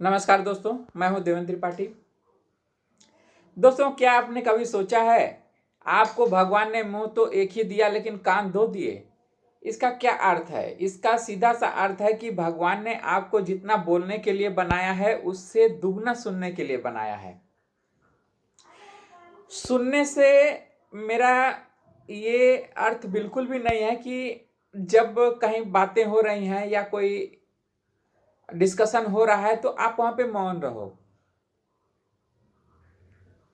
नमस्कार दोस्तों, मैं हूं देवेंद्र त्रिपाठी। दोस्तों, क्या आपने कभी सोचा है आपको भगवान ने मुंह तो एक ही दिया लेकिन कान दो दिए? इसका क्या अर्थ है? इसका सीधा सा अर्थ है कि भगवान ने आपको जितना बोलने के लिए बनाया है उससे दुगना सुनने के लिए बनाया है। सुनने से मेरा ये अर्थ बिल्कुल भी नहीं है कि जब कहीं बातें हो रही हैं या कोई डिस्कशन हो रहा है तो आप वहां पे मौन रहो।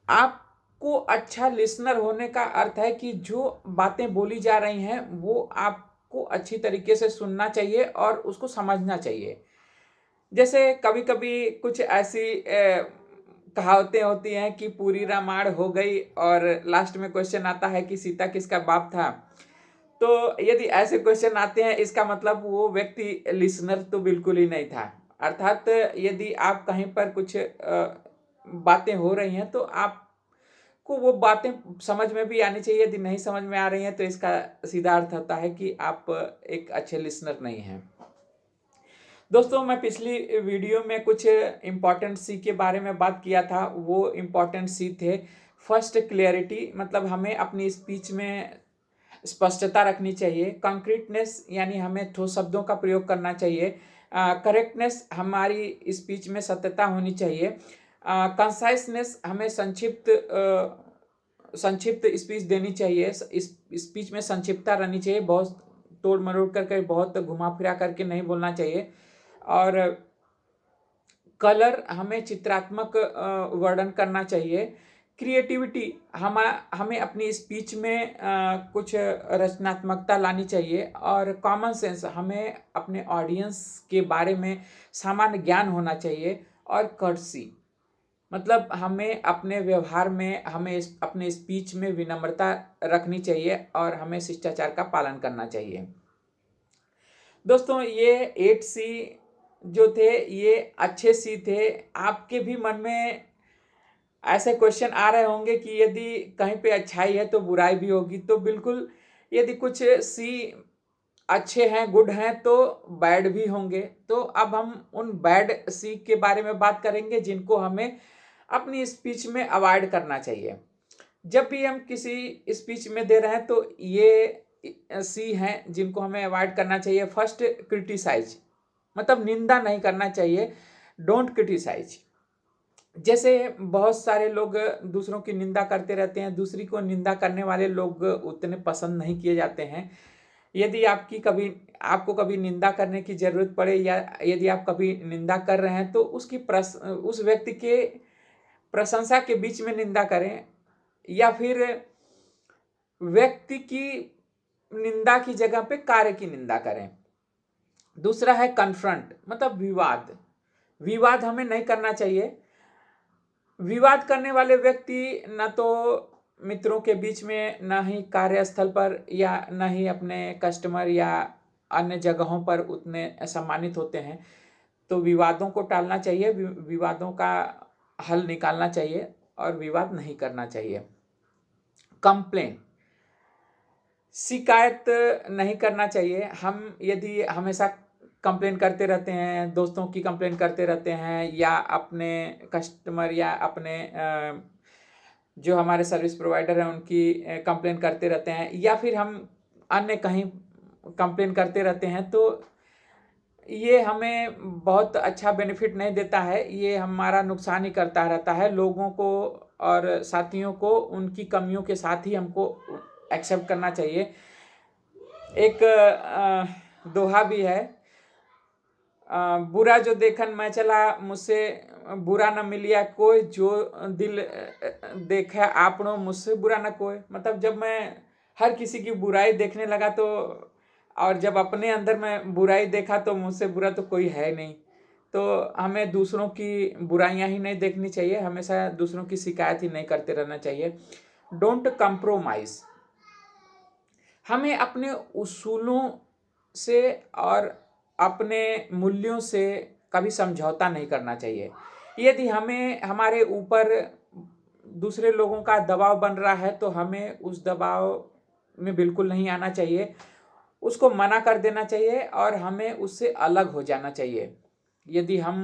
आपको अच्छा लिसनर होने का अर्थ है कि जो बातें बोली जा रही हैं वो आपको अच्छी तरीके से सुनना चाहिए और उसको समझना चाहिए। जैसे कभी कभी कुछ ऐसी कहावतें होती हैं कि पूरी रामायण हो गई और लास्ट में क्वेश्चन आता है कि सीता किसका बाप था। तो यदि ऐसे क्वेश्चन आते हैं इसका मतलब वो व्यक्ति लिसनर तो बिल्कुल ही नहीं था। अर्थात यदि आप कहीं पर कुछ बातें हो रही हैं तो आपको वो बातें समझ में भी आनी चाहिए। यदि नहीं समझ में आ रही हैं तो इसका सीधा अर्थ होता है कि आप एक अच्छे लिसनर नहीं हैं। दोस्तों, मैं पिछली वीडियो में कुछ इम्पॉर्टेंट सी के बारे में बात किया था। वो इम्पॉर्टेंट सी थे फर्स्ट क्लियरिटी, मतलब हमें अपनी स्पीच में स्पष्टता रखनी चाहिए। कंक्रीटनेस यानी हमें ठोस शब्दों का प्रयोग करना चाहिए। करेक्टनेस, हमारी स्पीच में सत्यता होनी चाहिए। कंसाइसनेस, हमें संक्षिप्त स्पीच देनी चाहिए। इस स्पीच में संक्षिप्तता रहनी चाहिए, बहुत तोड़ मरोड़ करके, बहुत घुमा फिरा करके नहीं बोलना चाहिए। और कलर, हमें चित्रात्मक वर्णन करना चाहिए। क्रिएटिविटी, हमें अपनी स्पीच में कुछ रचनात्मकता लानी चाहिए। और कॉमन सेंस, हमें अपने ऑडियंस के बारे में सामान्य ज्ञान होना चाहिए। और कर्टसी, मतलब हमें अपने व्यवहार में, हमें अपने स्पीच में विनम्रता रखनी चाहिए और हमें शिष्टाचार का पालन करना चाहिए। दोस्तों, ये 8C जो थे ये अच्छे सी थे। आपके भी मन में ऐसे क्वेश्चन आ रहे होंगे कि यदि कहीं पे अच्छाई है तो बुराई भी होगी। तो बिल्कुल, यदि कुछ सी अच्छे हैं, गुड हैं, तो बैड भी होंगे। तो अब हम उन बैड सी के बारे में बात करेंगे जिनको हमें अपनी स्पीच में अवॉइड करना चाहिए। जब भी हम किसी स्पीच में दे रहे हैं तो ये सी हैं जिनको हमें अवॉइड करना चाहिए। फर्स्ट, क्रिटिसाइज, मतलब निंदा नहीं करना चाहिए। Don't criticize. जैसे बहुत सारे लोग दूसरों की निंदा करते रहते हैं, दूसरी को निंदा करने वाले लोग उतने पसंद नहीं किए जाते हैं। यदि आपको कभी निंदा करने की जरूरत पड़े या यदि आप कभी निंदा कर रहे हैं तो उस व्यक्ति के प्रशंसा के बीच में निंदा करें, या फिर व्यक्ति की निंदा की जगह पे कार्य की निंदा करें। दूसरा है कन्फ्रंट, मतलब विवाद। विवाद हमें नहीं करना चाहिए। विवाद करने वाले व्यक्ति न तो मित्रों के बीच में, न ही कार्यस्थल पर, या न ही अपने कस्टमर या अन्य जगहों पर उतने सम्मानित होते हैं। तो विवादों को टालना चाहिए, विवादों का हल निकालना चाहिए और विवाद नहीं करना चाहिए। कंप्लेन, शिकायत नहीं करना चाहिए। हम यदि हमेशा कंप्लेन करते रहते हैं, दोस्तों की कंप्लेन करते रहते हैं, या अपने कस्टमर या अपने जो हमारे सर्विस प्रोवाइडर हैं उनकी कंप्लेन करते रहते हैं, या फिर हम अन्य कहीं कंप्लेन करते रहते हैं, तो ये हमें बहुत अच्छा बेनिफिट नहीं देता है। ये हमारा नुकसान ही करता रहता है। लोगों को और साथियों को उनकी कमियों के साथ ही हमको एक्सेप्ट करना चाहिए। एक दोहा भी है, बुरा जो देखन मैं चला, मुझसे बुरा न मिलिया कोई, जो दिल देखा आपनो, मुझसे बुरा न कोई। मतलब जब मैं हर किसी की बुराई देखने लगा तो, और जब अपने अंदर मैं बुराई देखा तो मुझसे बुरा तो कोई है नहीं। तो हमें दूसरों की बुराइयां ही नहीं देखनी चाहिए, हमेशा दूसरों की शिकायत ही नहीं करते रहना चाहिए। डोंट कंप्रोमाइज, हमें अपने उसूलों से और अपने मूल्यों से कभी समझौता नहीं करना चाहिए। यदि हमें हमारे ऊपर दूसरे लोगों का दबाव बन रहा है तो हमें उस दबाव में बिल्कुल नहीं आना चाहिए, उसको मना कर देना चाहिए और हमें उससे अलग हो जाना चाहिए। यदि हम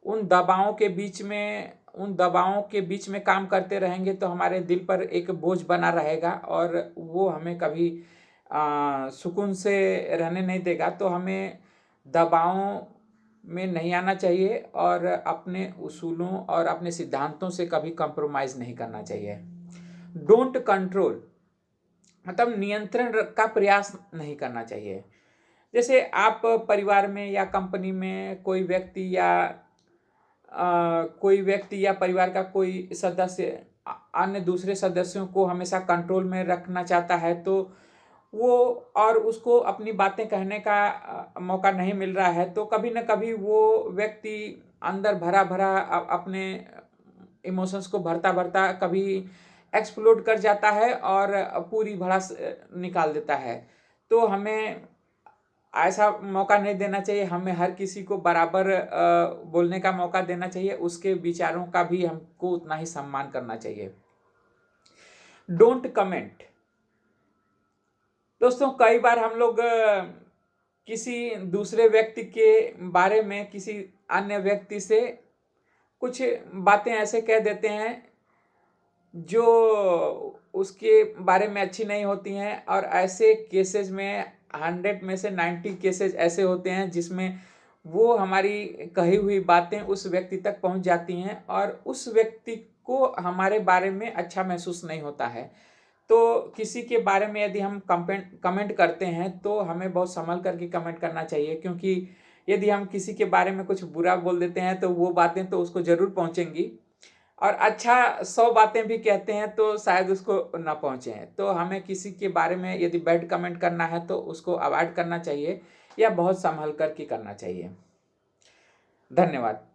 उन दबावों के बीच में काम करते रहेंगे तो हमारे दिल पर एक बोझ बना रहेगा और वो हमें कभी सुकून से रहने नहीं देगा। तो हमें दबावों में नहीं आना चाहिए और अपने उसूलों और अपने सिद्धांतों से कभी कंप्रोमाइज़ नहीं करना चाहिए। डोंट कंट्रोल मतलब नियंत्रण का प्रयास नहीं करना चाहिए। जैसे आप परिवार में या कंपनी में कोई व्यक्ति या परिवार का कोई सदस्य अन्य दूसरे सदस्यों को हमेशा कंट्रोल में रखना चाहता है, तो वो और उसको अपनी बातें कहने का मौका नहीं मिल रहा है, तो कभी न कभी वो व्यक्ति अंदर भरा-भरा अपने इमोशंस को भरता-भरता कभी एक्सप्लोड कर जाता है और पूरी भड़ास निकाल देता है। तो हमें ऐसा मौका नहीं देना चाहिए, हमें हर किसी को बराबर बोलने का मौका देना चाहिए, उसके विचारों का भी हमको उतना ही सम्मान करना चाहिए। Don't comment. दोस्तों, कई बार हम लोग किसी दूसरे व्यक्ति के बारे में किसी अन्य व्यक्ति से कुछ बातें ऐसे कह देते हैं जो उसके बारे में अच्छी नहीं होती हैं, और ऐसे केसेस में 100 में से 90 केसेस ऐसे होते हैं जिसमें वो हमारी कही हुई बातें उस व्यक्ति तक पहुंच जाती हैं और उस व्यक्ति को हमारे बारे में अच्छा महसूस नहीं होता है। तो किसी के बारे में यदि हम कमेंट करते हैं तो हमें बहुत संभल कर के कमेंट करना चाहिए, क्योंकि यदि हम किसी के बारे में कुछ बुरा बोल देते हैं तो वो बातें तो उसको ज़रूर पहुंचेंगी, और अच्छा 100 बातें भी कहते हैं तो शायद उसको ना पहुंचे। तो हमें किसी के बारे में यदि बैड कमेंट करना है तो उसको अवॉइड करना चाहिए या बहुत संभल कर के करना चाहिए। धन्यवाद।